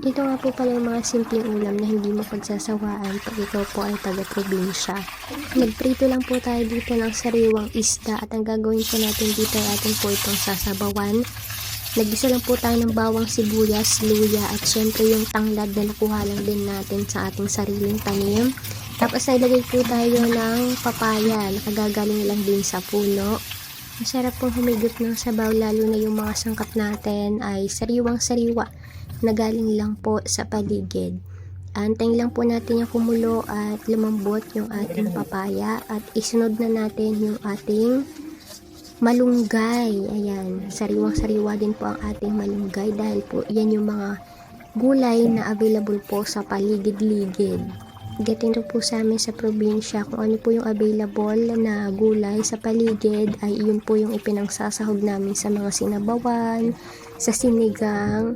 Ito nga po pala yung mga simpleng ulam na hindi mo pagsasawaan pag ikaw po ay taga-probinsya. Nagprito lang po tayo dito ng sariwang isda at ang gagawin po natin dito ay atin po itong sasabawan. Nagisa lang po tayo ng bawang, sibuyas, luya at syempre yung tanglad na nakuha lang din natin sa ating sariling tanim. Tapos nilagay po tayo ng papaya, nakagagaling lang din sa puno. Masarap pong humigop ng sabaw lalo na yung mga sangkap natin ay sariwang sariwa na galing lang po sa paligid. Antayin lang po natin yung kumulo at lumambot yung ating papaya at isunod na natin yung ating malunggay. Ayan, sariwang sariwa din po ang ating malunggay dahil po yan yung mga gulay na available po sa paligid-ligid. Ganito po sa amin sa probinsya, kung ano po yung available na gulay sa paligid ay yun po yung ipinangsasahog namin sa mga sinabawan, sa sinigang.